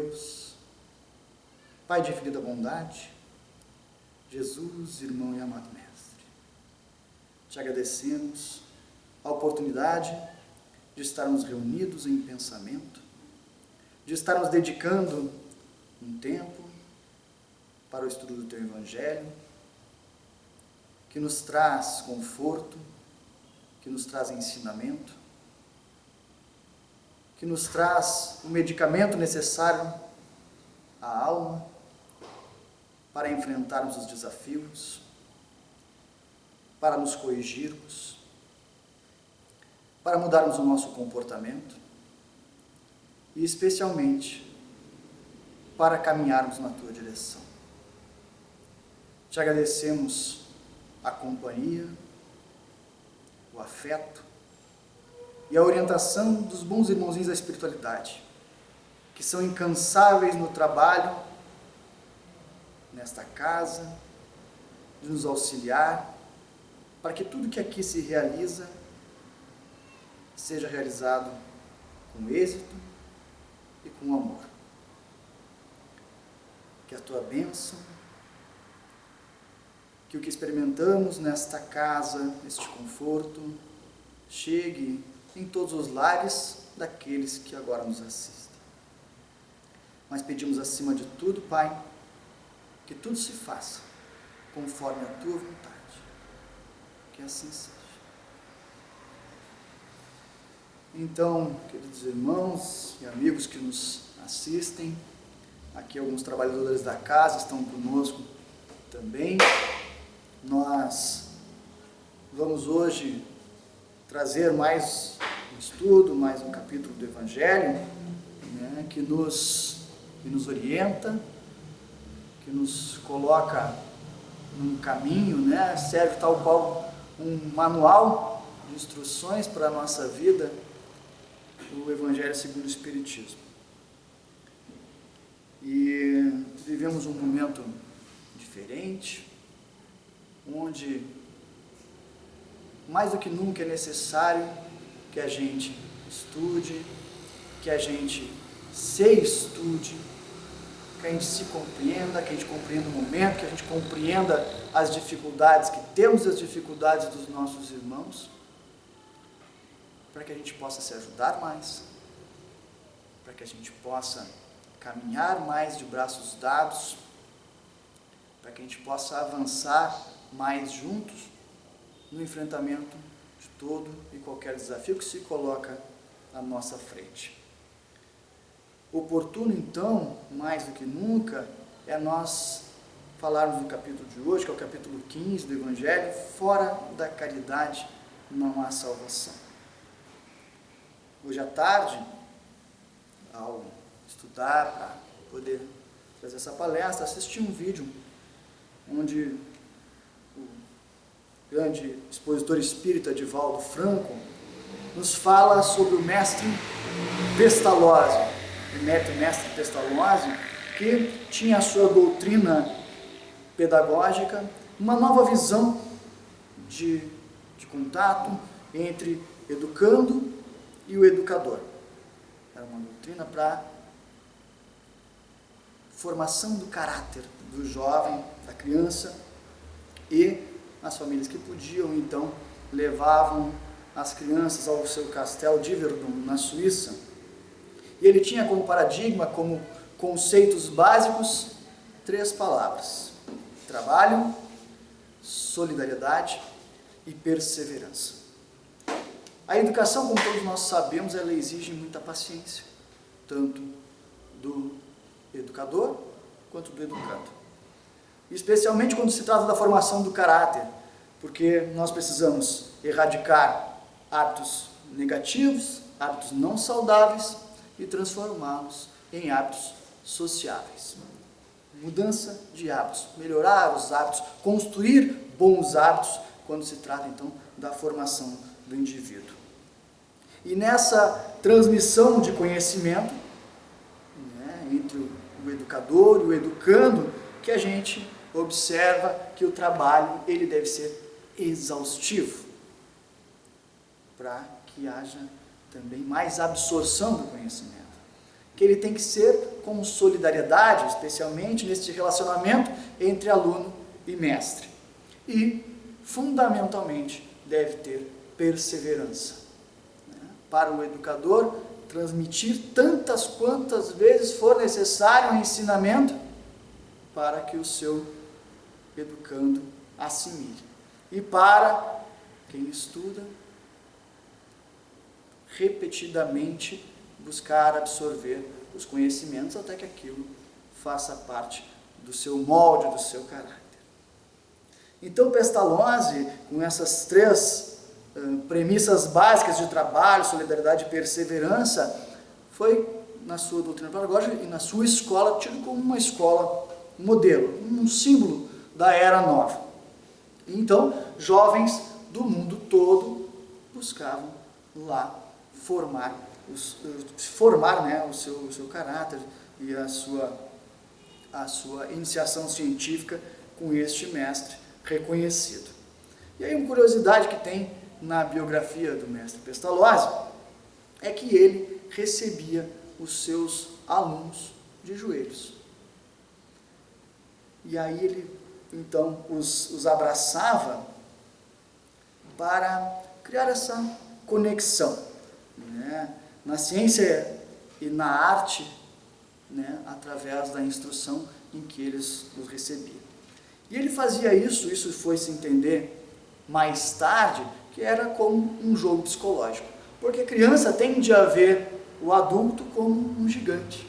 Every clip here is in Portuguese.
Deus, Pai de infinita bondade, Jesus, irmão e amado Mestre, te agradecemos a oportunidade de estarmos reunidos em pensamento, de estarmos dedicando um tempo para o estudo do Teu Evangelho, que nos traz conforto, que nos traz ensinamento, que nos traz o medicamento necessário à alma para enfrentarmos os desafios, para nos corrigirmos, para mudarmos o nosso comportamento e, especialmente, para caminharmos na Tua direção. Te agradecemos a companhia, o afeto e a orientação dos bons irmãozinhos da espiritualidade, que são incansáveis no trabalho, nesta casa, de nos auxiliar, para que tudo que aqui se realiza seja realizado com êxito e com amor. Que a Tua bênção, que o que experimentamos nesta casa, este conforto, chegue em todos os lares daqueles que agora nos assistem. Mas pedimos acima de tudo, Pai, que tudo se faça conforme a Tua vontade. Que assim seja. Então, queridos irmãos e amigos que nos assistem, aqui alguns trabalhadores da casa estão conosco também. Nós vamos hoje trazer mais um estudo, mais um capítulo do Evangelho, né, que nos orienta, que nos coloca num caminho, né, serve tal qual um manual de instruções para a nossa vida, o Evangelho segundo o Espiritismo. E vivemos um momento diferente, onde mais do que nunca é necessário que a gente estude, que a gente se estude, que a gente se compreenda, que a gente compreenda o momento, que a gente compreenda as dificuldades, que temos as dificuldades dos nossos irmãos, para que a gente possa se ajudar mais, para que a gente possa caminhar mais de braços dados, para que a gente possa avançar mais juntos no enfrentamento de todo e qualquer desafio que se coloca à nossa frente. Oportuno, então, mais do que nunca, é nós falarmos do capítulo de hoje, que é o capítulo 15 do Evangelho, fora da caridade não há salvação. Hoje à tarde, ao estudar para poder fazer essa palestra, assisti um vídeo onde o grande expositor espírita Divaldo Franco nos fala sobre o mestre Pestalozzi, o mestre Pestalozzi, que tinha a sua doutrina pedagógica, uma nova visão de contato entre educando e o educador. Era uma doutrina para formação do caráter do jovem, da criança, e as famílias que podiam, então, levavam as crianças ao seu castelo de Verdun, na Suíça. E ele tinha como paradigma, como conceitos básicos, 3 palavras: trabalho, solidariedade e perseverança. A educação, como todos nós sabemos, ela exige muita paciência, tanto do educador quanto do educando. Especialmente quando se trata da formação do caráter, porque nós precisamos erradicar hábitos negativos, hábitos não saudáveis e transformá-los em hábitos sociáveis. Mudança de hábitos, melhorar os hábitos, construir bons hábitos quando se trata então da formação do indivíduo. E nessa transmissão de conhecimento, né, entre o educador e o educando, que a gente observa que o trabalho ele deve ser exaustivo, para que haja também mais absorção do conhecimento, que ele tem que ser com solidariedade, especialmente neste relacionamento entre aluno e mestre. E, fundamentalmente, deve ter perseverança. Para o educador, transmitir tantas quantas vezes for necessário um ensinamento para que o seu educando assimile. E para quem estuda, repetidamente buscar absorver os conhecimentos até que aquilo faça parte do seu molde, do seu caráter. Então, Pestalozzi, com essas três premissas básicas de trabalho, solidariedade e perseverança, foi, na sua doutrina pedagógica e na sua escola, tido como uma escola modelo, um símbolo da Era Nova. Então, jovens do mundo todo buscavam lá formar o seu caráter e a sua iniciação científica com este mestre reconhecido. E aí uma curiosidade que tem na biografia do mestre Pestalozzi é que ele recebia os seus alunos de joelhos. E aí ele, então, os abraçava para criar essa conexão, né, na ciência e na arte, né, através da instrução em que eles os recebiam. E ele fazia isso foi se entender mais tarde, que era como um jogo psicológico. Porque a criança tende a ver o adulto como um gigante.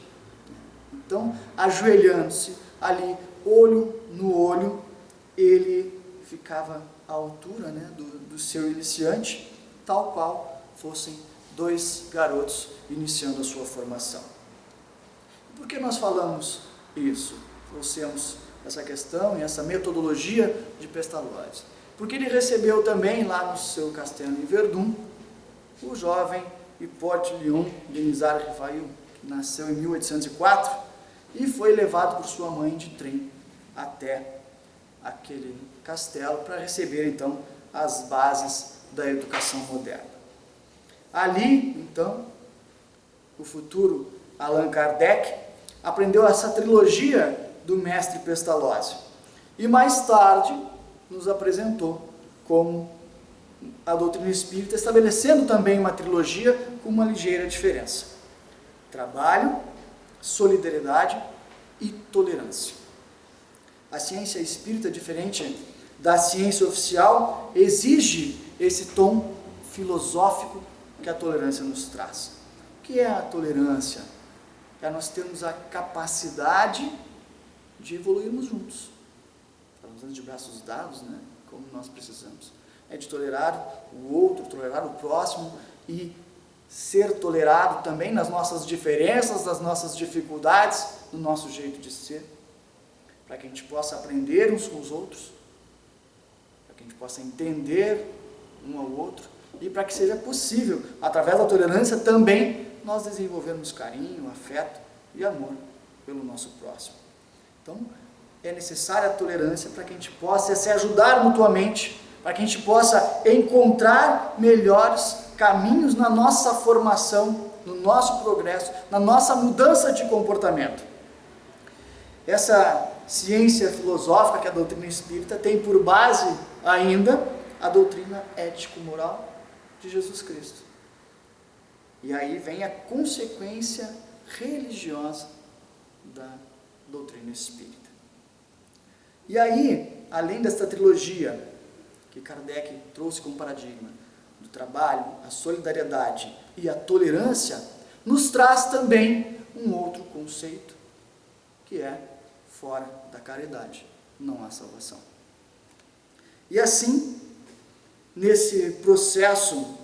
Então, ajoelhando-se ali, olho no olho, ele ficava à altura, né, do seu iniciante, tal qual fossem dois garotos iniciando a sua formação. Por que nós falamos isso? Trouxemos essa questão e essa metodologia de Pestalozzi. Porque ele recebeu também lá no seu castelo em Verdun o jovem Hippolyte Léon Denisard Rivail, que nasceu em 1804 e foi levado por sua mãe de trem até aquele castelo para receber então as bases da educação moderna. Ali, então, o futuro Allan Kardec aprendeu essa trilogia do mestre Pestalozzi e mais tarde nos apresentou como a doutrina espírita, estabelecendo também uma trilogia com uma ligeira diferença: trabalho, solidariedade e tolerância. A ciência espírita, diferente da ciência oficial, exige esse tom filosófico que a tolerância nos traz. O que é a tolerância? É nós termos a capacidade de evoluirmos juntos. Falamos de braços dados, né? Como nós precisamos. É de tolerar o outro, tolerar o próximo e ser tolerado também nas nossas diferenças, nas nossas dificuldades, no nosso jeito de ser, para que a gente possa aprender uns com os outros, para que a gente possa entender um ao outro e para que seja possível, através da tolerância também, nós desenvolvermos carinho, afeto e amor pelo nosso próximo. Então, é necessária a tolerância para que a gente possa se ajudar mutuamente, para que a gente possa encontrar melhores caminhos na nossa formação, no nosso progresso, na nossa mudança de comportamento. Essa ciência filosófica, que é a doutrina espírita, tem por base ainda a doutrina ético-moral de Jesus Cristo. E aí vem a consequência religiosa da doutrina espírita. E aí, além desta trilogia que Kardec trouxe como paradigma do trabalho, a solidariedade e a tolerância, nos traz também um outro conceito, que é fora da caridade não há salvação. E assim, nesse processo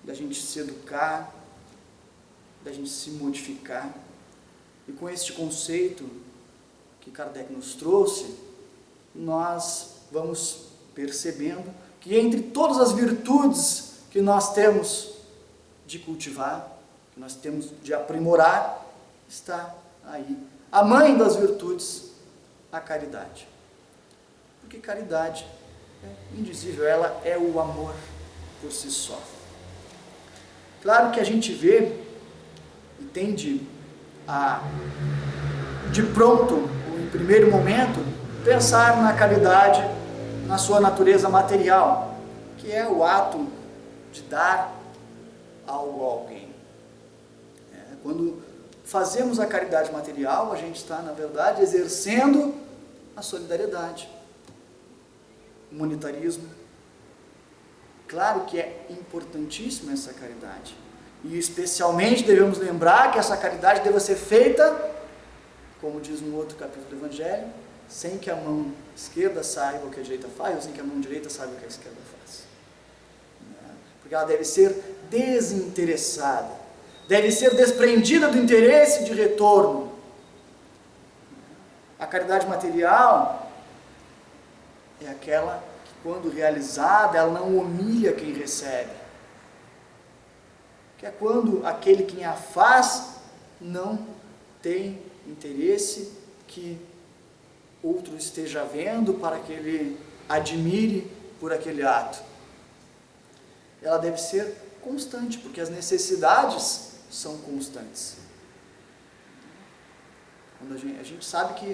da gente se educar, da gente se modificar, e com este conceito que Kardec nos trouxe, nós vamos percebendo que entre todas as virtudes que nós temos de cultivar, que nós temos de aprimorar, está aí a mãe das virtudes, a caridade. Porque caridade é indizível, ela é o amor por si só. Claro que a gente vê e tende de pronto, ou em primeiro momento, pensar na caridade na sua natureza material, que é o ato de dar algo a alguém. Quando fazemos a caridade material, a gente está, na verdade, exercendo a solidariedade, o monetarismo. Claro que é importantíssima essa caridade, e especialmente devemos lembrar que essa caridade deve ser feita, como diz no outro capítulo do Evangelho, sem que a mão esquerda saiba o que a direita faz, ou sem que a mão direita saiba o que a esquerda faz. Porque ela deve ser desinteressada, deve ser desprendida do interesse de retorno. A caridade material é aquela que, quando realizada, ela não humilha quem recebe, que é quando aquele quem a faz não tem interesse que outro esteja vendo para que ele admire por aquele ato. Ela deve ser constante, porque as necessidades são constantes. Quando a gente sabe que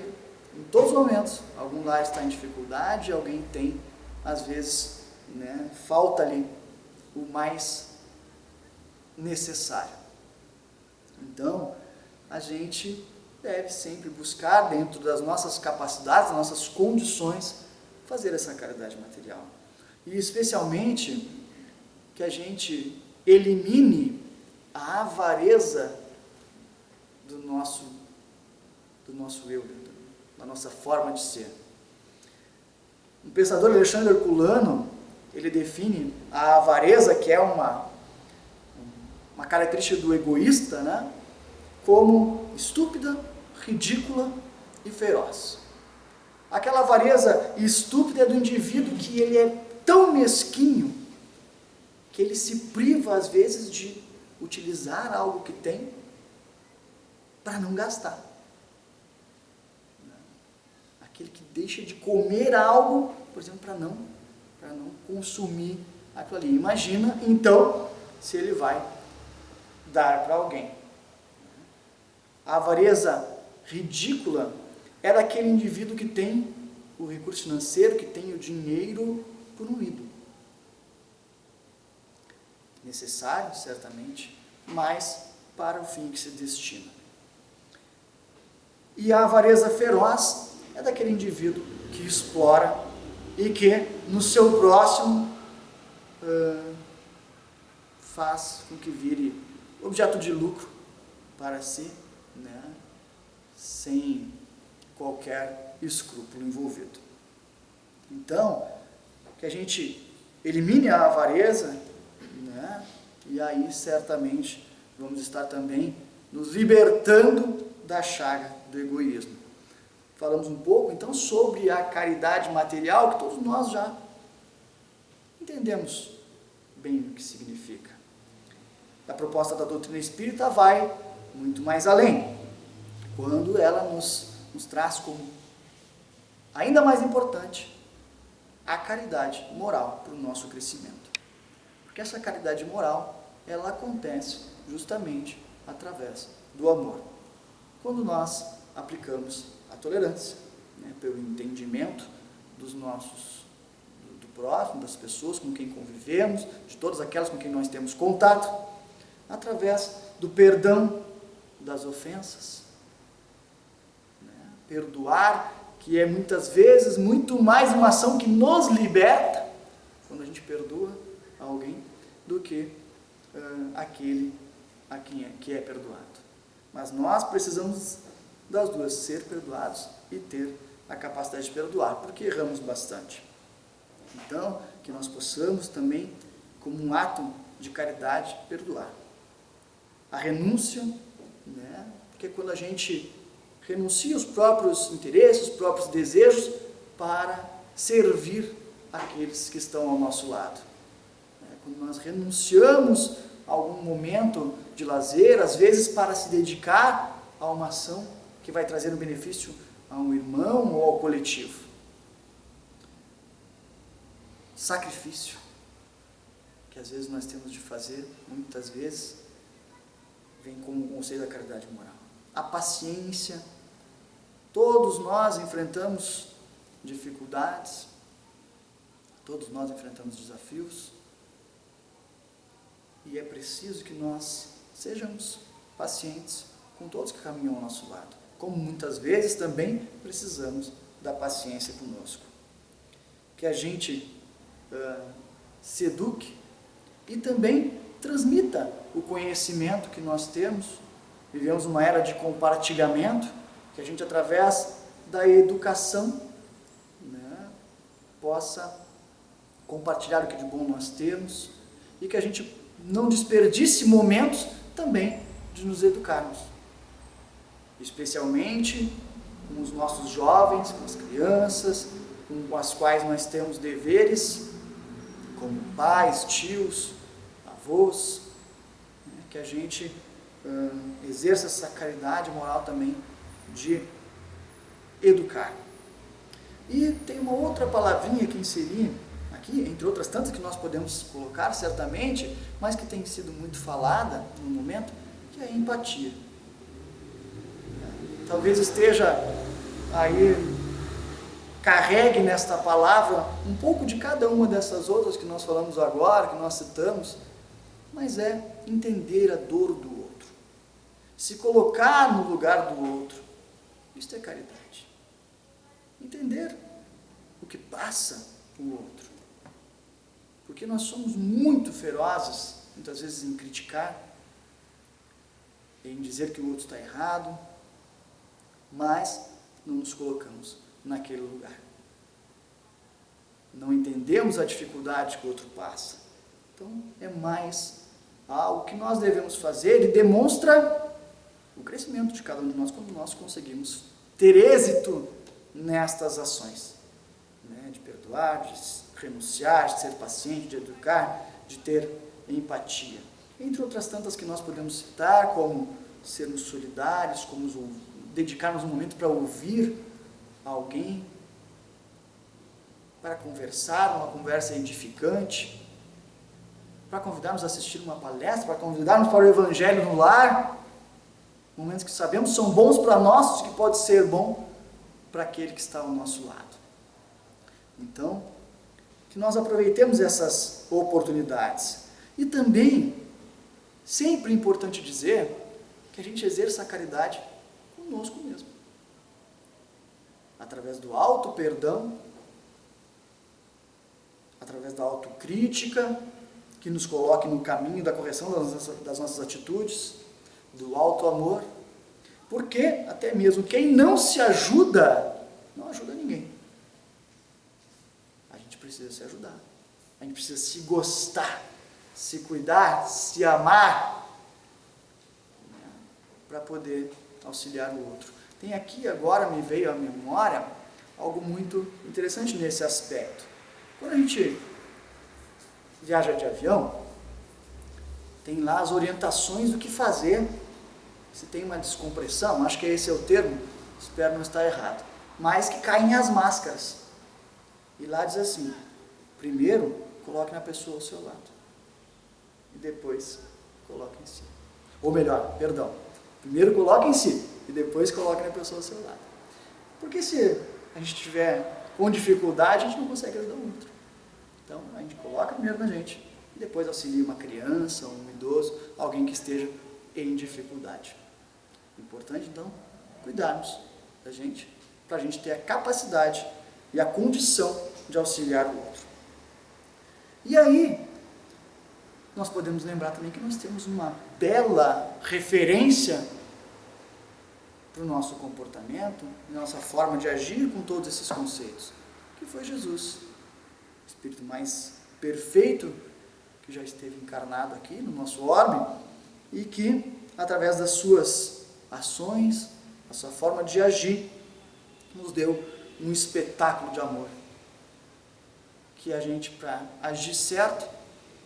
em todos os momentos algum lar está em dificuldade, alguém tem, às vezes, falta-lhe o mais necessário. Então, a gente deve sempre buscar, dentro das nossas capacidades, das nossas condições, fazer essa caridade material. E especialmente que a gente elimine a avareza do nosso eu, da nossa forma de ser. O pensador Alexandre Herculano, ele define a avareza, que é uma característica do egoísta, como estúpida, ridícula e feroz. Aquela avareza estúpida é do indivíduo que ele é tão mesquinho que ele se priva às vezes de utilizar algo que tem para não gastar. Aquele que deixa de comer algo, por exemplo, para não consumir aquilo ali. Imagina, então, se ele vai dar para alguém. A avareza ridícula é daquele indivíduo que tem o recurso financeiro, que tem o dinheiro por um ídolo. Necessário, certamente, mas para o fim que se destina. E a avareza feroz é daquele indivíduo que explora e que no seu próximo faz com que vire objeto de lucro para si, sem qualquer escrúpulo envolvido. Então, que a gente elimine a avareza, e aí certamente vamos estar também nos libertando da chaga do egoísmo. Falamos um pouco então sobre a caridade material, que todos nós já entendemos bem o que significa. A proposta da doutrina espírita vai muito mais além, quando ela nos traz como ainda mais importante a caridade moral para o nosso crescimento. Porque essa caridade moral, ela acontece justamente através do amor. Quando nós aplicamos a tolerância, pelo entendimento do próximo, das pessoas com quem convivemos, de todas aquelas com quem nós temos contato, através do perdão das ofensas. Perdoar, que é muitas vezes muito mais uma ação que nos liberta, quando a gente perdoa alguém, do que aquele a quem que é perdoado. Mas nós precisamos das duas, ser perdoados e ter a capacidade de perdoar, porque erramos bastante. Então, que nós possamos também, como um ato de caridade, perdoar. A renúncia, porque quando a gente renuncia os próprios interesses, os próprios desejos, para servir aqueles que estão ao nosso lado. Quando nós renunciamos a algum momento de lazer, às vezes para se dedicar a uma ação que vai trazer um benefício a um irmão ou ao coletivo. Sacrifício, que às vezes nós temos de fazer, muitas vezes, vem como um conselho da caridade moral. a paciência. Todos nós enfrentamos dificuldades, todos nós enfrentamos desafios, e é preciso que nós sejamos pacientes com todos que caminham ao nosso lado, como muitas vezes também precisamos da paciência conosco. Que a gente se eduque e também transmita o conhecimento que nós temos. Vivemos uma era de compartilhamento, que a gente, através da educação, né, possa compartilhar o que de bom nós temos e que a gente não desperdice momentos também de nos educarmos, especialmente com os nossos jovens, com as crianças, com as quais nós temos deveres, como pais, tios, avós, né, que a gente exerça essa caridade moral também de educar. E tem uma outra palavrinha que inseri aqui, entre outras tantas que nós podemos colocar certamente, mas que tem sido muito falada no momento, que é a empatia. Talvez esteja aí, carregue nesta palavra um pouco de cada uma dessas outras que nós falamos agora, que nós citamos, mas é entender a dor do outro, se colocar no lugar do outro. Isto é caridade. Entender o que passa o outro. Porque nós somos muito ferozes, muitas vezes, em criticar, em dizer que o outro está errado, mas não nos colocamos naquele lugar. Não entendemos a dificuldade que o outro passa. Então, é mais algo que nós devemos fazer e demonstra o crescimento de cada um de nós quando nós conseguimos ter êxito nestas ações, né? De perdoar, de renunciar, de ser paciente, de educar, de ter empatia. Entre outras tantas que nós podemos citar, como sermos solidários, como dedicarmos um momento para ouvir alguém, para conversar, uma conversa edificante, para convidarmos a assistir uma palestra, para convidarmos para o Evangelho no lar, momentos que sabemos são bons para nós, que pode ser bom para aquele que está ao nosso lado. Então, que nós aproveitemos essas oportunidades. E também, sempre é importante dizer, que a gente exerça a caridade conosco mesmo. Através do auto-perdão, através da autocrítica, que nos coloque no caminho da correção das nossas atitudes, do auto-amor, porque até mesmo quem não se ajuda, não ajuda ninguém. A gente precisa se ajudar, a gente precisa se gostar, se cuidar, se amar, né, para poder auxiliar o outro. Tem aqui agora, me veio à memória, algo muito interessante nesse aspecto. Quando a gente viaja de avião, tem lá as orientações do que fazer se tem uma descompressão, acho que esse é o termo, espero não estar errado, mas que caem as máscaras. E lá diz assim, primeiro coloque na pessoa ao seu lado, e depois coloque em si. Ou melhor, perdão, primeiro coloque em si, e depois coloque na pessoa ao seu lado. Porque se a gente estiver com dificuldade, a gente não consegue ajudar o outro. Então, a gente coloca primeiro na gente, e depois auxilia uma criança, um idoso, alguém que esteja em dificuldade. Importante, então, cuidarmos da gente, para a gente ter a capacidade e a condição de auxiliar o outro. E aí, nós podemos lembrar também que nós temos uma bela referência para o nosso comportamento, nossa forma de agir com todos esses conceitos, que foi Jesus, o Espírito mais perfeito que já esteve encarnado aqui no nosso orbe e que, através das suas ações, a sua forma de agir, nos deu um espetáculo de amor. Que a gente, para agir certo,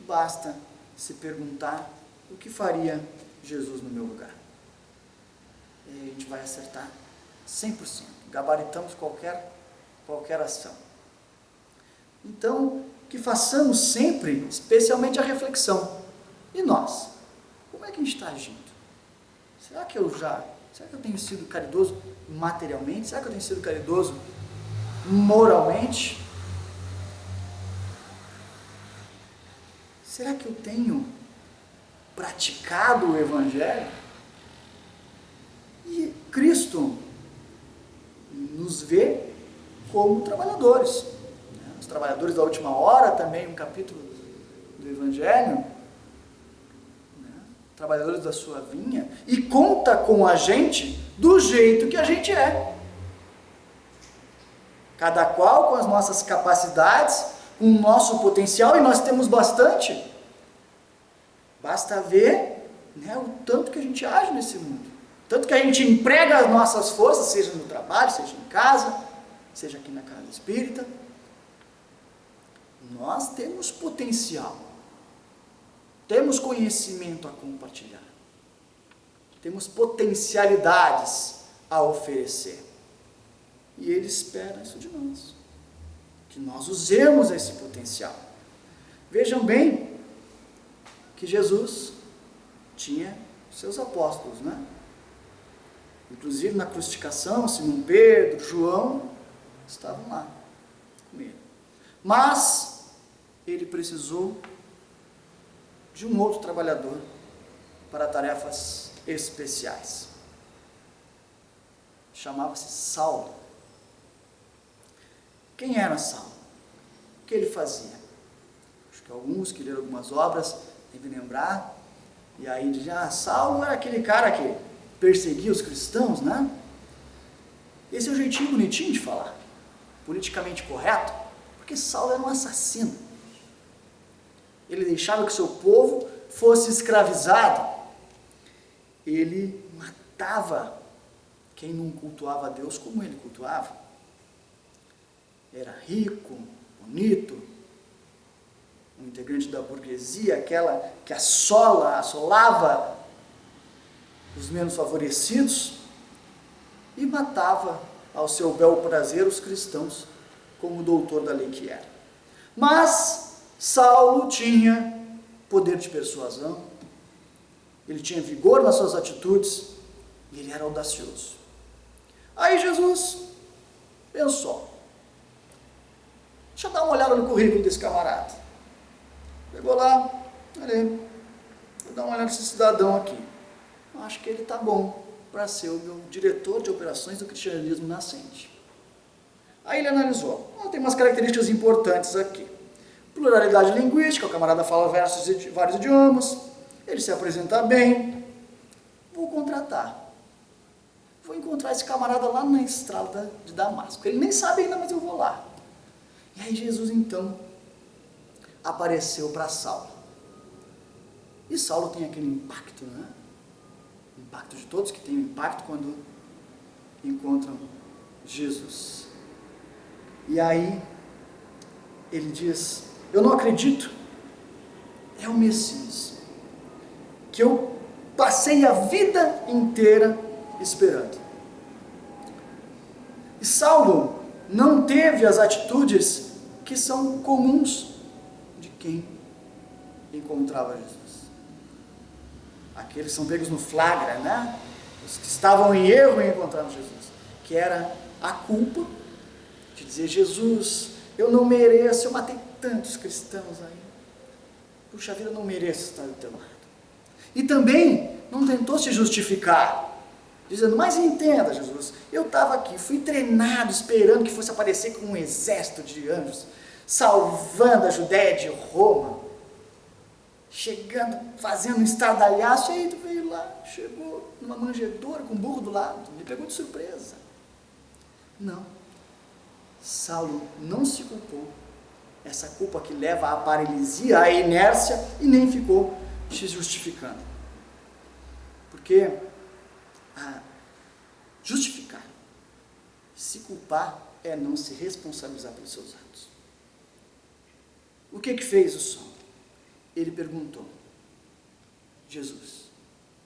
basta se perguntar o que faria Jesus no meu lugar. E a gente vai acertar 100%, gabaritamos qualquer ação. Então, que façamos sempre, especialmente a reflexão. E nós? Como é que a gente está agindo? Será que eu já Será que eu tenho sido caridoso materialmente? Será que eu tenho sido caridoso moralmente? Será que eu tenho praticado o Evangelho? E Cristo nos vê como trabalhadores. Os trabalhadores da última hora, também um capítulo do Evangelho, trabalhadores da sua vinha, e conta com a gente do jeito que a gente é. Cada qual com as nossas capacidades, com o nosso potencial, e nós temos bastante. Basta ver, o tanto que a gente age nesse mundo. Tanto que a gente emprega as nossas forças, seja no trabalho, seja em casa, seja aqui na casa espírita. Nós temos potencial. Temos conhecimento a compartilhar. Temos potencialidades a oferecer. E Ele espera isso de nós. Que nós usemos esse potencial. Vejam bem que Jesus tinha seus apóstolos, Inclusive na crucificação, Simão Pedro, João, estavam lá com ele. Mas ele precisou de um outro trabalhador para tarefas especiais. Chamava-se Saulo. Quem era Saulo? O que ele fazia? Acho que alguns que leram algumas obras devem lembrar. E aí dizem, Saulo era aquele cara que perseguia os cristãos, Esse é o jeitinho bonitinho de falar. Politicamente correto. Porque Saulo era um assassino. Ele deixava que o seu povo fosse escravizado. Ele matava quem não cultuava a Deus como ele cultuava. Era rico, bonito, um integrante da burguesia, aquela que assolava os menos favorecidos, e matava ao seu bel prazer os cristãos, como doutor da lei que era. Mas Saulo tinha poder de persuasão, ele tinha vigor nas suas atitudes, e ele era audacioso. Aí Jesus pensou, deixa eu dar uma olhada no currículo desse camarada. Pegou lá, vou dar uma olhada nesse cidadão aqui. Eu acho que ele está bom para ser o meu diretor de operações do cristianismo nascente. Aí ele analisou, tem umas características importantes aqui. Pluralidade linguística, o camarada fala vários idiomas, ele se apresenta bem, vou contratar. Vou encontrar esse camarada lá na estrada de Damasco. Ele nem sabe ainda, mas eu vou lá. E aí Jesus então apareceu para Saulo. E Saulo tem aquele impacto, Impacto de todos que tem um impacto quando encontram Jesus. E aí ele diz, eu não acredito, é o Messias, que eu passei a vida inteira esperando. E Saulo não teve as atitudes que são comuns de quem encontrava Jesus. Aqueles são pegos no flagra, Os que estavam em erro em encontrar Jesus, que era a culpa de dizer, Jesus, eu não mereço, eu matei tantos cristãos aí. Puxa vida, eu não mereço estar do teu lado. E também não tentou se justificar, dizendo, mas entenda, Jesus, eu estava aqui, fui treinado, esperando que fosse aparecer com um exército de anjos, salvando a Judéia de Roma, chegando, fazendo um estardalhaço, e aí tu veio lá, chegou numa manjedoura com um burro do lado, me pegou de surpresa. Não, Saulo não se culpou, essa culpa que leva à paralisia, à inércia, e nem ficou se justificando. Porque justificar, se culpar, é não se responsabilizar pelos seus atos. O que fez o Saulo? Ele perguntou, Jesus,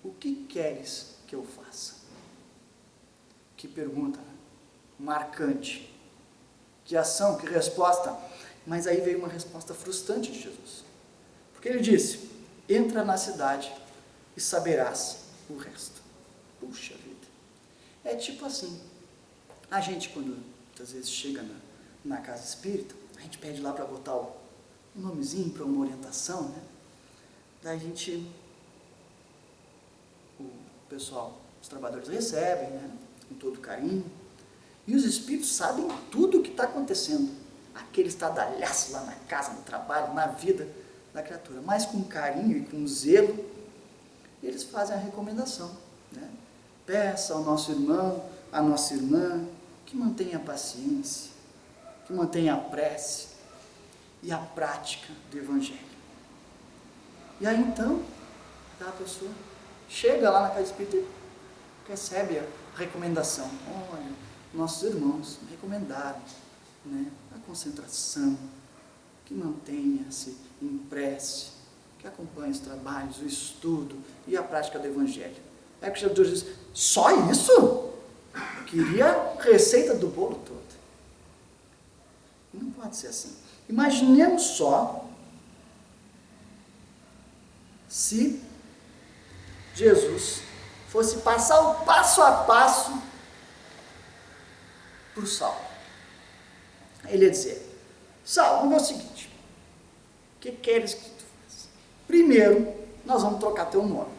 o que queres que eu faça? Que pergunta marcante, que ação, que resposta. Mas aí veio uma resposta frustrante de Jesus, porque ele disse, entra na cidade e saberás o resto. Puxa vida, É tipo assim, a gente quando muitas vezes chega na casa espírita, a gente pede lá para botar um nomezinho para uma orientação, né? Daí o pessoal, os trabalhadores recebem, né? Com todo carinho, e os espíritos sabem tudo o que está acontecendo, aquele estadalhaço lá na casa, no trabalho, na vida da criatura, mas com carinho e com zelo, eles fazem a recomendação, né? Peça ao nosso irmão, à nossa irmã, que mantenha a paciência, que mantenha a prece e a prática do Evangelho. E aí então, aquela pessoa chega lá na casa espírita e recebe a recomendação. Olha, nossos irmãos me recomendaram, né, a concentração, que mantenha-se em prece, que acompanhe os trabalhos, o estudo e a prática do Evangelho. Aí o Jesus diz, só isso? Eu queria receita do bolo todo. Não pode ser assim. Imaginemos só se Jesus fosse passar o passo a passo para o Saulo. Ele ia dizer, Saulo, vamos ver o seguinte, o que queres que tu faça? Primeiro, nós vamos trocar teu nome,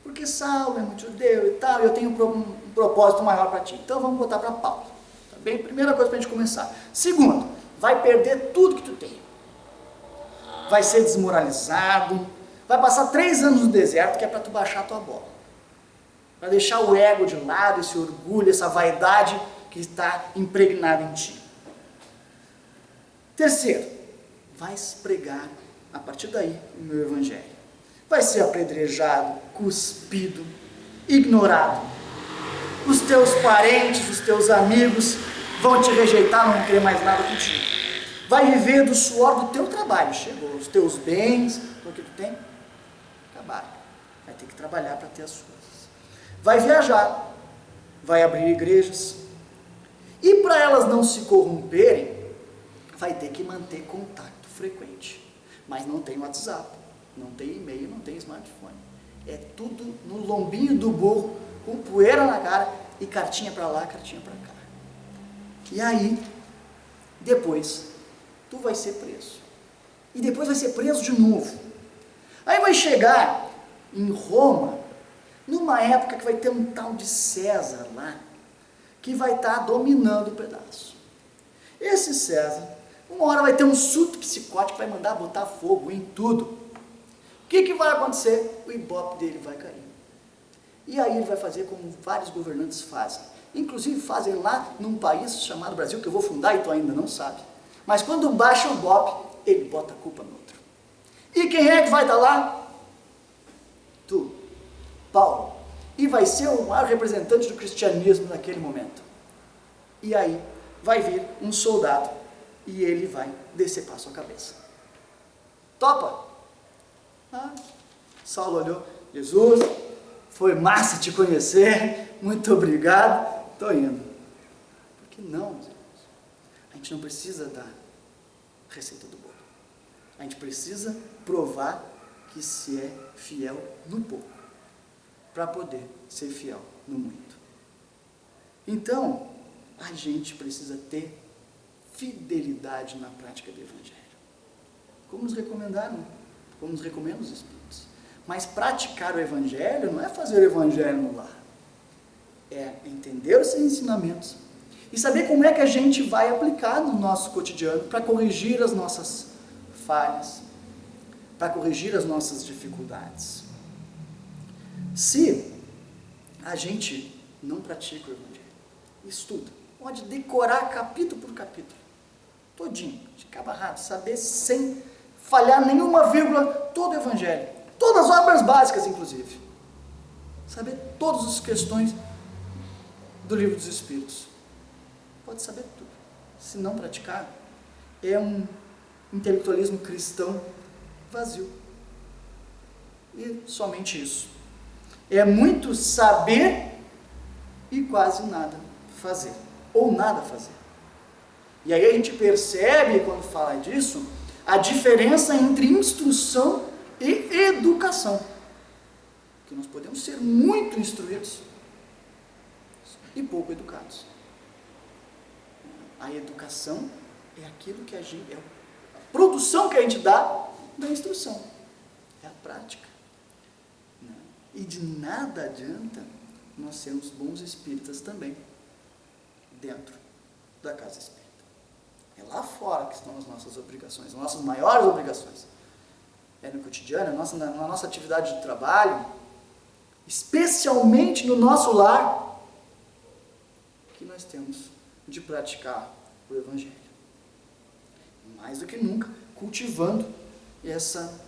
porque Saulo é muito judeu e tal, e eu tenho um propósito maior para ti, então vamos botar para Paulo, tá bem? Primeira coisa para a gente começar. Segundo, vai perder tudo que tu tem, vai ser desmoralizado, vai passar 3 anos no deserto, que é para tu baixar a tua bola, para deixar o ego de lado, esse orgulho, essa vaidade que está impregnada em ti. Terceiro, vai pregar a partir daí o meu Evangelho. Vai ser apedrejado, cuspido, ignorado. Os teus parentes, os teus amigos vão te rejeitar, não vão querer mais nada contigo. Vai viver do suor do teu trabalho. Chegou, os teus bens, o que tu tem, acabaram. Vai ter que trabalhar para ter as coisas. Vai viajar, vai abrir igrejas. E para elas não se corromperem, vai ter que manter contato frequente. Mas não tem WhatsApp, não tem e-mail, não tem smartphone. É tudo no lombinho do burro, com poeira na cara e cartinha para lá, cartinha para cá. E aí, depois, tu vai ser preso. E depois vai ser preso de novo. Aí vai chegar em Roma, numa época que vai ter um tal de César lá, que vai estar dominando o pedaço. Esse César, uma hora vai ter um surto psicótico, vai mandar botar fogo em tudo. O que vai acontecer? O ibope dele vai cair. E aí ele vai fazer como vários governantes fazem. Inclusive fazem lá num país chamado Brasil, que eu vou fundar e tu ainda não sabe. Mas quando baixa o ibope, ele bota a culpa no outro. E quem é que vai estar lá? Tu, Paulo. E vai ser o maior representante do cristianismo naquele momento. E aí vai vir um soldado e ele vai decepar sua cabeça. Topa? Saulo olhou, Jesus, foi massa te conhecer, muito obrigado, estou indo. Por que não, meus irmãos? A gente não precisa da receita do bolo. A gente precisa provar que se é fiel no pouco, para poder ser fiel no muito. Então, a gente precisa ter fidelidade na prática do Evangelho. Como nos recomendaram, como nos recomendam os Espíritos. Mas praticar o Evangelho não é fazer o Evangelho no lar. É entender os seus ensinamentos e saber como é que a gente vai aplicar no nosso cotidiano para corrigir as nossas falhas, para corrigir as nossas dificuldades. Se a gente não pratica o Evangelho, estuda, pode decorar capítulo por capítulo, todinho, de cabo a rabo, saber sem falhar nenhuma vírgula todo o Evangelho, todas as obras básicas inclusive, saber todas as questões do Livro dos Espíritos, pode saber tudo. Se não praticar, é um intelectualismo cristão vazio, e somente isso. É muito saber e quase nada fazer, ou nada fazer. E aí a gente percebe, quando fala disso, a diferença entre instrução e educação. Que nós podemos ser muito instruídos, e pouco educados. A educação é aquilo que a produção que a gente dá da instrução, é a prática. E de nada adianta nós sermos bons espíritas também, dentro da casa espírita. É lá fora que estão as nossas obrigações, as nossas maiores obrigações. É no cotidiano, na nossa atividade de trabalho, especialmente no nosso lar, que nós temos de praticar o Evangelho. Mais do que nunca, cultivando essa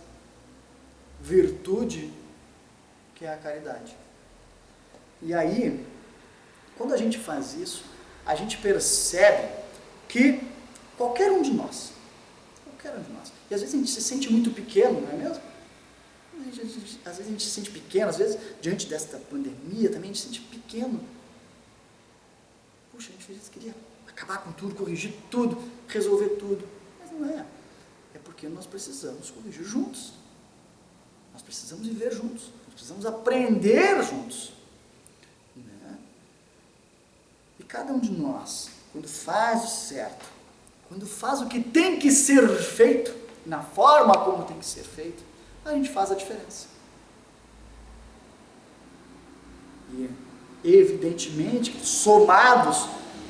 virtude que é a caridade. E aí, quando a gente faz isso, a gente percebe que qualquer um de nós, e às vezes a gente se sente muito pequeno, não é mesmo? Às vezes a gente se sente pequeno, às vezes diante desta pandemia também a gente se sente pequeno. Puxa, a gente queria acabar com tudo, corrigir tudo, resolver tudo, mas não é. É porque nós precisamos corrigir juntos. Nós precisamos viver juntos, nós precisamos aprender juntos. Né? E cada um de nós, quando faz o certo, quando faz o que tem que ser feito, na forma como tem que ser feito, a gente faz a diferença. E evidentemente que somados,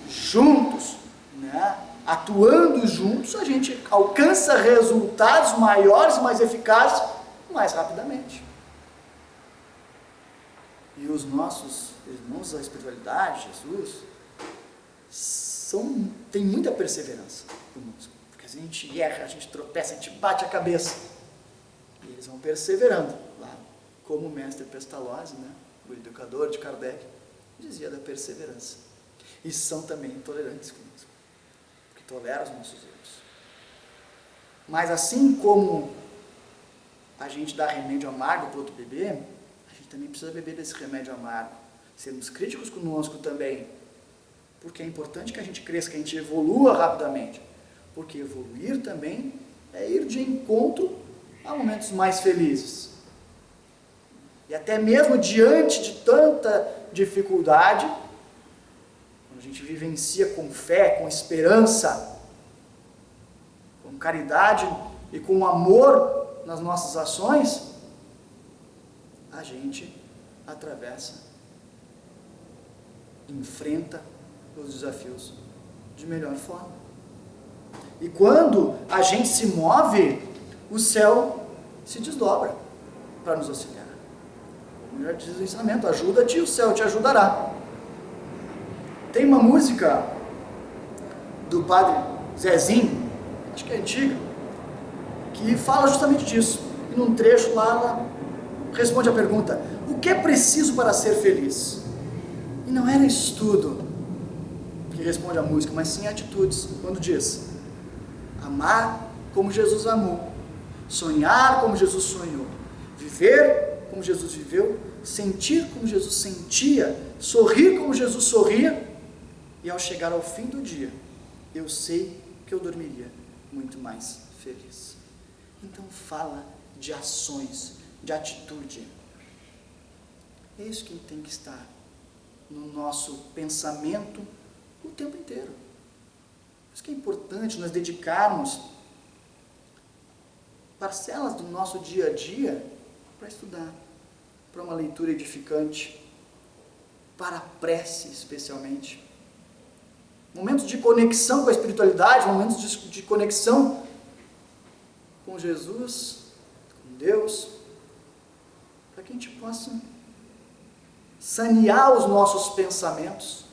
juntos, né, atuando juntos, a gente alcança resultados maiores, mais eficazes, mais rapidamente. E os nossos irmãos da espiritualidade, Jesus, tem muita perseverança conosco. Porque a gente erra, a gente tropeça, a gente bate a cabeça. E eles vão perseverando lá. Como o mestre Pestalozzi, né, o educador de Kardec, dizia da perseverança. E são também tolerantes conosco, porque toleram os nossos erros. Mas assim como a gente dá remédio amargo para outro bebê, a gente também precisa beber desse remédio amargo. Sermos críticos conosco também, porque é importante que a gente cresça, que a gente evolua rapidamente. Porque evoluir também é ir de encontro a momentos mais felizes. E até mesmo diante de tanta dificuldade, quando a gente vivencia com fé, com esperança, com caridade e com amor nas nossas ações, a gente atravessa, enfrenta os desafios de melhor forma. E quando a gente se move, o céu se desdobra para nos auxiliar. Como já diz o ensinamento, ajuda-te e o céu te ajudará. Tem uma música do padre Zezinho, acho que é antiga, que fala justamente disso. E num trecho lá, ela responde a pergunta: o que é preciso para ser feliz? E não era estudo que responde a música, mas sim atitudes, quando diz: amar como Jesus amou, sonhar como Jesus sonhou, viver como Jesus viveu, sentir como Jesus sentia, sorrir como Jesus sorria, e ao chegar ao fim do dia, eu sei que eu dormiria muito mais feliz. Então fala de ações, de atitude. É isso que tem que estar no nosso pensamento o tempo inteiro. Por isso que é importante nós dedicarmos parcelas do nosso dia a dia para estudar, para uma leitura edificante, para a prece especialmente. Momentos de conexão com a espiritualidade, momentos de conexão com Jesus, com Deus, para que a gente possa sanear os nossos pensamentos.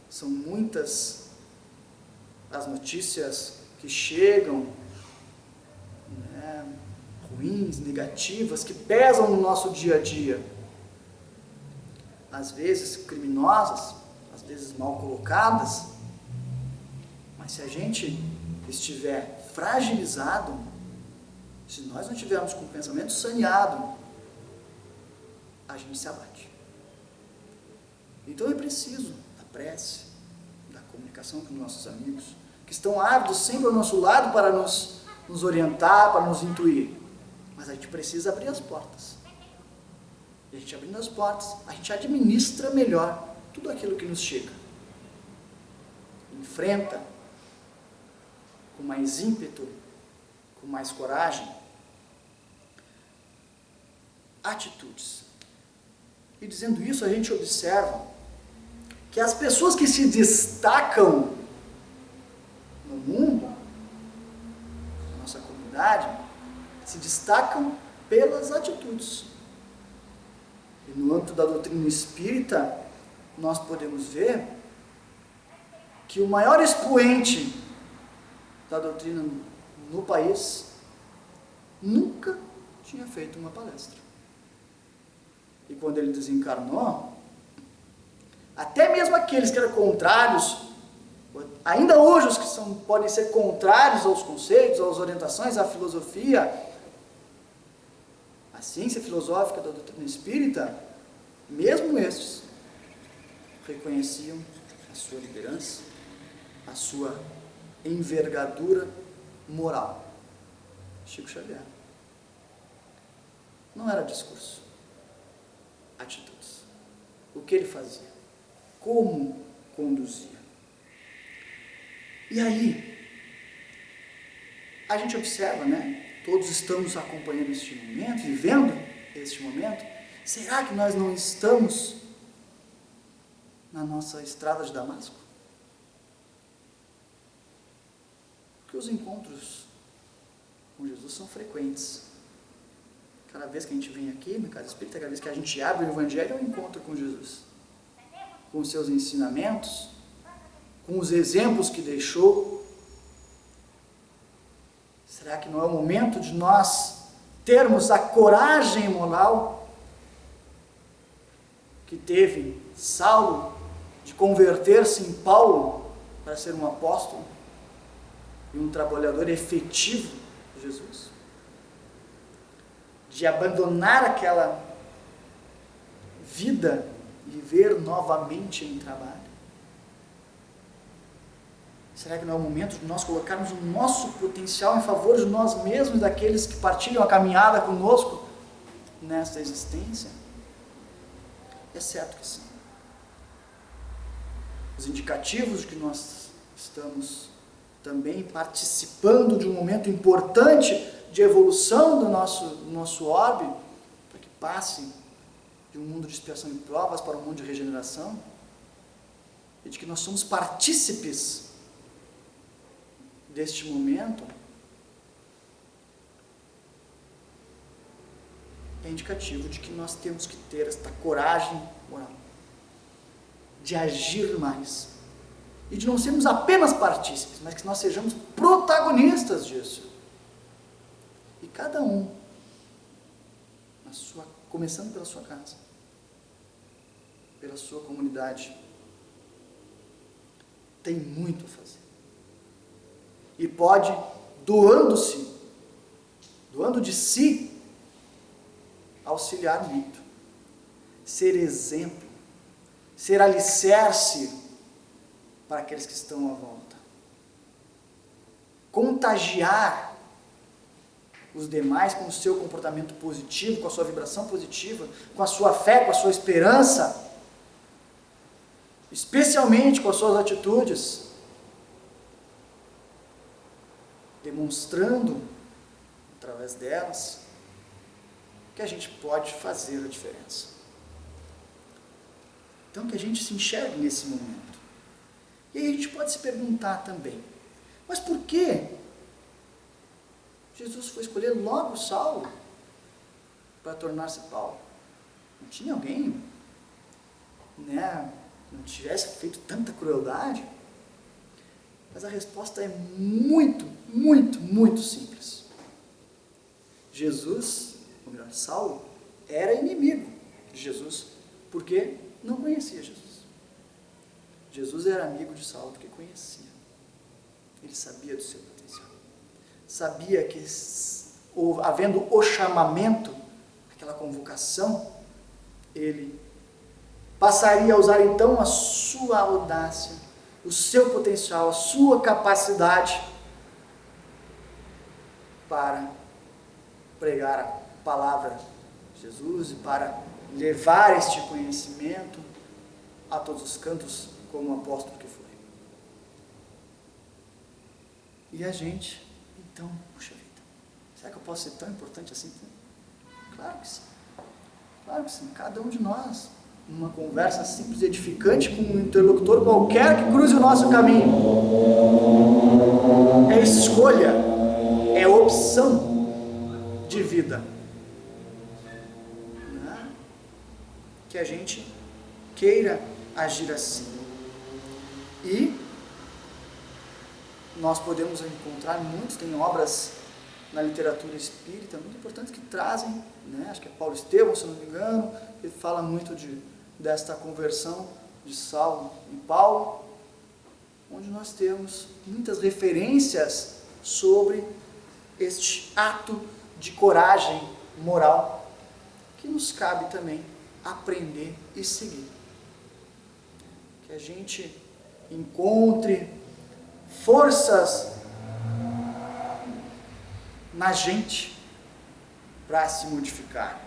São muitas as notícias que chegam, né, ruins, negativas, que pesam no nosso dia a dia. Às vezes criminosas, às vezes mal colocadas, mas se a gente estiver fragilizado, se nós não tivermos com o pensamento saneado, a gente se abate. Então é preciso da prece, da comunicação com nossos amigos, que estão ávidos sempre ao nosso lado para nos orientar, para nos intuir. Mas a gente precisa abrir as portas. E a gente abrindo as portas, a gente administra melhor tudo aquilo que nos chega. Enfrenta com mais ímpeto, com mais coragem, atitudes. E dizendo isso, a gente observa que as pessoas que se destacam no mundo, na nossa comunidade, se destacam pelas atitudes. E no âmbito da doutrina espírita, nós podemos ver que o maior expoente da doutrina no país nunca tinha feito uma palestra. E quando ele desencarnou, até mesmo aqueles que eram contrários, ainda hoje os que podem ser contrários aos conceitos, às orientações, à filosofia, à ciência filosófica da doutrina espírita, mesmo estes reconheciam a sua liderança, a sua envergadura moral. Chico Xavier. Não era discurso, atitudes. O que ele fazia? Como conduzia? E aí, a gente observa, todos estamos acompanhando este momento, vivendo este momento. Será que nós não estamos na nossa estrada de Damasco? Porque os encontros com Jesus são frequentes. Cada vez que a gente vem aqui na Casa Espírita, cada vez que a gente abre o Evangelho, é um encontro com Jesus. Com os seus ensinamentos, com os exemplos que deixou. Será que não é o momento de nós termos a coragem moral que teve Saulo de converter-se em Paulo para ser um apóstolo e um trabalhador efetivo de Jesus? De abandonar aquela vida e viver novamente em trabalho? Será que não é o momento de nós colocarmos o nosso potencial em favor de nós mesmos, daqueles que partilham a caminhada conosco nesta existência? É certo que sim. Os indicativos de que nós estamos também participando de um momento importante de evolução do nosso orbe, para que passe de um mundo de expiação e provas para um mundo de regeneração, e de que nós somos partícipes deste momento, é indicativo de que nós temos que ter esta coragem moral de agir mais e de não sermos apenas partícipes, mas que nós sejamos protagonistas disso. E cada um, começando pela sua casa, pela sua comunidade, tem muito a fazer. E pode, doando de si, auxiliar muito, ser exemplo, ser alicerce para aqueles que estão à volta, contagiar os demais com o seu comportamento positivo, com a sua vibração positiva, com a sua fé, com a sua esperança, especialmente com as suas atitudes, demonstrando, através delas, que a gente pode fazer a diferença. Então, que a gente se enxergue nesse momento. E aí a gente pode se perguntar também, mas por que Jesus foi escolher logo Saulo para tornar-se Paulo? Não tinha alguém, não tivesse feito tanta crueldade? Mas a resposta é muito, muito, muito simples. Saulo, era inimigo de Jesus, porque não conhecia Jesus. Jesus era amigo de Saulo porque conhecia. Ele sabia do seu potencial. Sabia que, havendo o chamamento, aquela convocação, ele passaria a usar então a sua audácia, o seu potencial, a sua capacidade para pregar a palavra Jesus e para levar este conhecimento a todos os cantos como o apóstolo que foi. E a gente, então, puxa vida, será que eu posso ser tão importante assim? Claro que sim. Claro que sim. Cada um de nós, numa conversa simples e edificante com um interlocutor qualquer que cruze o nosso caminho. É escolha, é opção de vida. Que a gente queira agir assim. E nós podemos encontrar tem obras na literatura espírita muito importantes que trazem, acho que é Paulo Estevão, se não me engano, ele fala muito desta conversão de Saulo e Paulo, onde nós temos muitas referências sobre este ato de coragem moral que nos cabe também aprender e seguir. Que a gente encontre forças na gente para se modificar,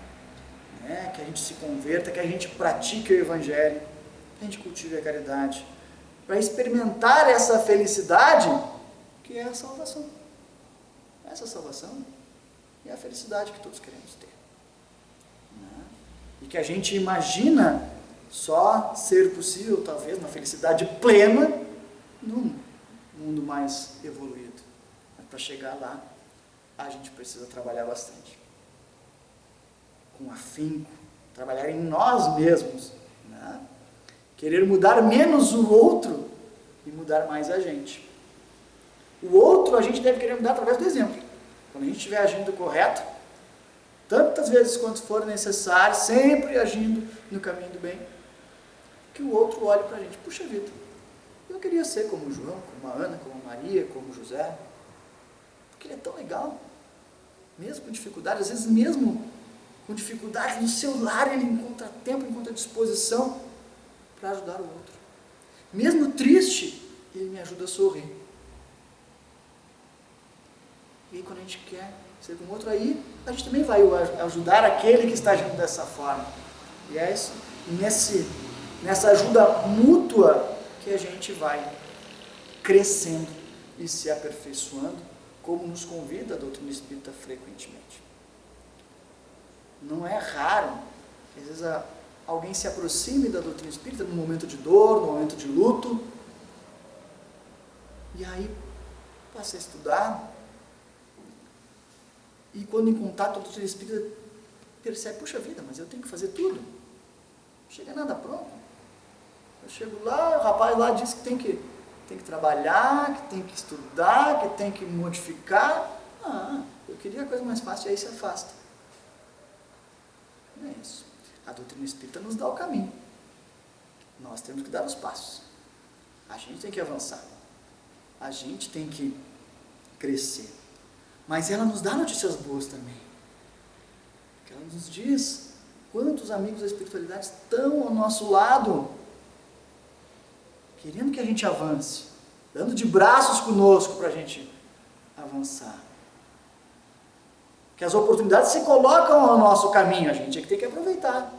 que a gente se converta, que a gente pratique o Evangelho, que a gente cultive a caridade, para experimentar essa felicidade que é a salvação. Essa salvação é a felicidade que todos queremos ter. E que a gente imagina só ser possível, talvez, uma felicidade plena num mundo mais evoluído. Mas para chegar lá, a gente precisa trabalhar bastante. Com afinco, trabalhar em nós mesmos. Querer mudar menos o outro e mudar mais a gente. O outro a gente deve querer mudar através do exemplo. Quando a gente estiver agindo correto, tantas vezes quanto for necessário, sempre agindo no caminho do bem, que o outro olhe para a gente, puxa vida, eu queria ser como o João, como a Ana, como a Maria, como o José, porque ele é tão legal, mesmo com dificuldade, às vezes mesmo com dificuldade no seu lar, ele encontra tempo, encontra disposição para ajudar o outro. Mesmo triste, ele me ajuda a sorrir. E aí, quando a gente quer ser como outro, aí a gente também vai ajudar aquele que está agindo dessa forma. E é isso, nessa ajuda mútua que a gente vai crescendo e se aperfeiçoando, como nos convida a doutrina espírita frequentemente. Não é raro que às vezes alguém se aproxime da doutrina espírita num momento de dor, num momento de luto, e aí passa a estudar, e quando em contato com a doutrina espírita, percebe, puxa vida, mas eu tenho que fazer tudo, não chega nada pronto. Eu chego lá, o rapaz lá diz que tem que trabalhar, que tem que estudar, que tem que modificar. Eu queria a coisa mais fácil, e aí se afasta. Não é isso. A doutrina espírita nos dá o caminho. Nós temos que dar os passos. A gente tem que avançar. A gente tem que crescer. Mas ela nos dá notícias boas também. Porque ela nos diz quantos amigos da espiritualidade estão ao nosso lado, querendo que a gente avance, dando de braços conosco para a gente avançar. Que as oportunidades se colocam ao nosso caminho, a gente é que tem que aproveitar.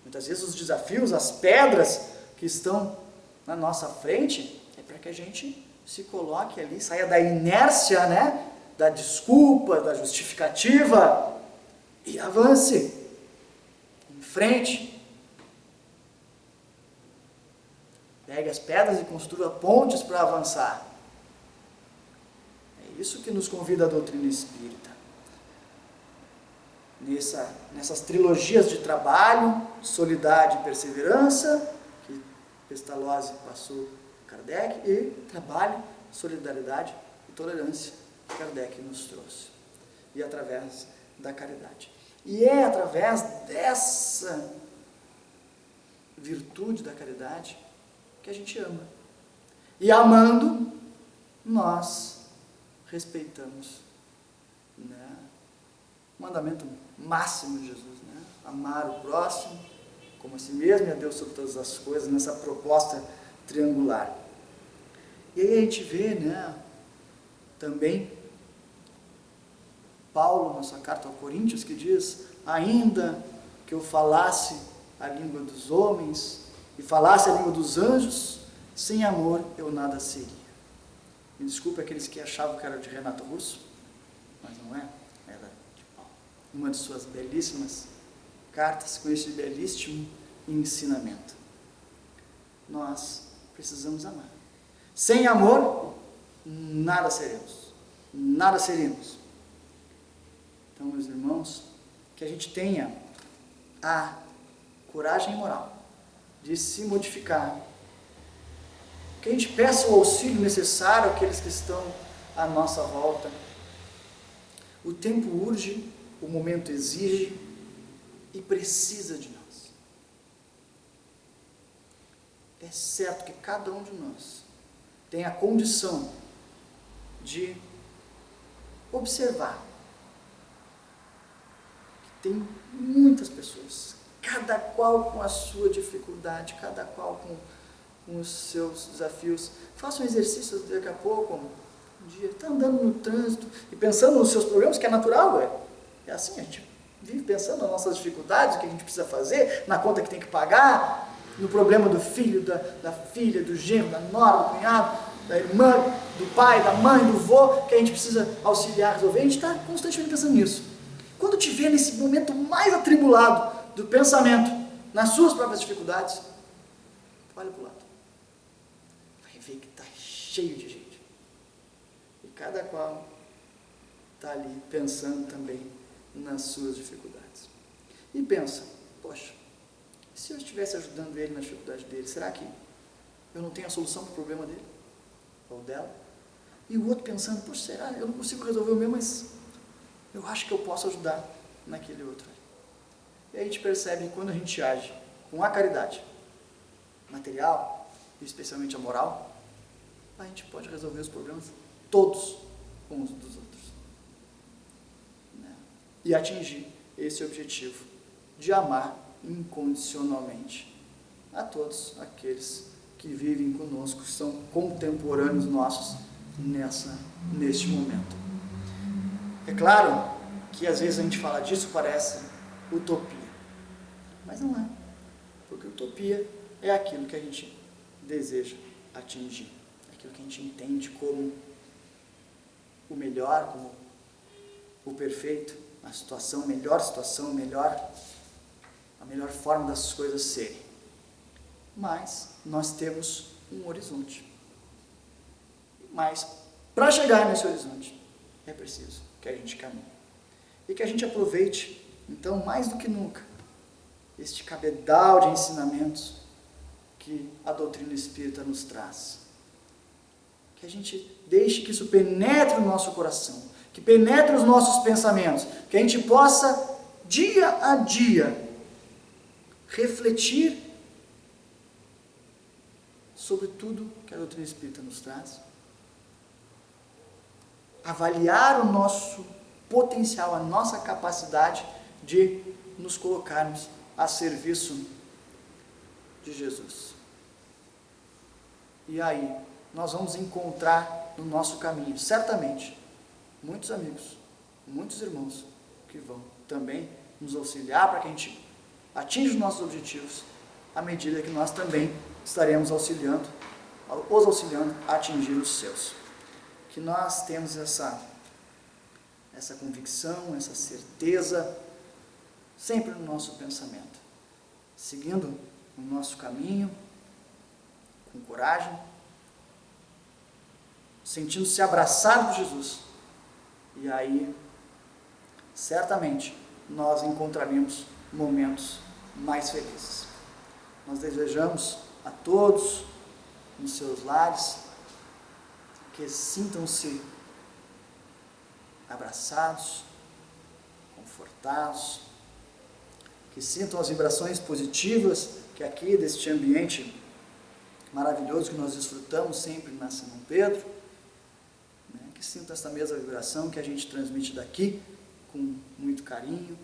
Muitas vezes os desafios, as pedras que estão na nossa frente, é para que a gente se coloque ali, saia da inércia, da desculpa, da justificativa, e avance em frente. Pegue as pedras e construa pontes para avançar. É isso que nos convida a doutrina espírita. Nessas trilogias de trabalho, solidariedade e perseverança, que Pestalozzi passou Kardec, e trabalho, solidariedade e tolerância, que Kardec nos trouxe. E através da caridade. E é através dessa virtude da caridade que a gente ama. E amando, nós respeitamos o mandamento máximo de Jesus, amar o próximo como a si mesmo e a Deus sobre todas as coisas, nessa proposta triangular. E aí a gente vê, também Paulo, na sua carta aos Coríntios, que diz: ainda que eu falasse a língua dos homens e falasse a língua dos anjos, sem amor eu nada seria. Me desculpe aqueles que achavam que era de Renato Russo, mas não é, era de Paulo. Uma de suas belíssimas cartas com esse belíssimo ensinamento. Nós precisamos amar. Sem amor, nada seremos. Nada seremos. Então, meus irmãos, que a gente tenha a coragem moral de se modificar. Que a gente peça o auxílio necessário àqueles que estão à nossa volta. O tempo urge, o momento exige e precisa de nós. É certo que cada um de nós tem a condição de observar que tem muitas pessoas, cada qual com a sua dificuldade, cada qual com os seus desafios. Faça um exercício daqui a pouco, um dia, está andando no trânsito e pensando nos seus problemas, que é natural, é assim, a gente vive pensando nas nossas dificuldades, o que a gente precisa fazer, na conta que tem que pagar, no problema do filho, da filha, do genro, da nora, do cunhado, da irmã, do pai, da mãe, do vô, que a gente precisa auxiliar, resolver. A gente está constantemente pensando nisso. Quando te vê nesse momento mais atribulado do pensamento, nas suas próprias dificuldades, olha para o lado. Vai ver que está cheio de gente. E cada qual está ali pensando também nas suas dificuldades. E pensa, poxa, se eu estivesse ajudando ele na dificuldade dele, será que eu não tenho a solução para o problema dele? Ou dela? E o outro pensando, poxa, será? Eu não consigo resolver o meu, mas eu acho que eu posso ajudar naquele outro. E aí a gente percebe que quando a gente age com a caridade material, e especialmente a moral, a gente pode resolver os problemas todos uns dos outros. Né? E atingir esse objetivo de amar incondicionalmente a todos aqueles que vivem conosco, que são contemporâneos nossos neste momento. É claro que às vezes a gente fala disso, parece utopia, mas não é, porque utopia é aquilo que a gente deseja atingir, aquilo que a gente entende como o melhor, como o perfeito, a situação, a melhor forma das coisas serem. Mas nós temos um horizonte. Mas para chegar nesse horizonte é preciso que a gente caminhe. E que a gente aproveite, então, mais do que nunca, este cabedal de ensinamentos que a doutrina espírita nos traz. Que a gente deixe que isso penetre no nosso coração, que penetre os nossos pensamentos, que a gente possa, dia a dia, refletir sobre tudo que a doutrina espírita nos traz, avaliar o nosso potencial, a nossa capacidade de nos colocarmos a serviço de Jesus. E aí, nós vamos encontrar no nosso caminho, certamente, muitos amigos, muitos irmãos que vão também nos auxiliar para que a gente atinja os nossos objetivos, à medida que nós também estaremos os auxiliando a atingir os seus. Que nós temos essa convicção, essa certeza, sempre no nosso pensamento, seguindo o nosso caminho, com coragem, sentindo-se abraçado por Jesus. E aí, certamente, nós encontraremos momentos mais felizes. Nós desejamos a todos, nos seus lares, que sintam-se abraçados, confortados, que sintam as vibrações positivas que aqui deste ambiente maravilhoso que nós desfrutamos sempre na Simão Pedro, né? Que sintam essa mesma vibração que a gente transmite daqui com muito carinho,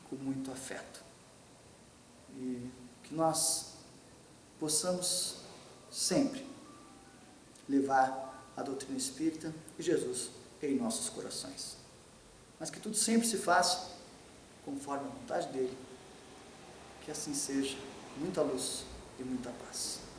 com muito afeto. E que nós possamos sempre levar a doutrina espírita e Jesus em nossos corações. Mas que tudo sempre se faça conforme a vontade dele. Que assim seja. Muita luz e muita paz.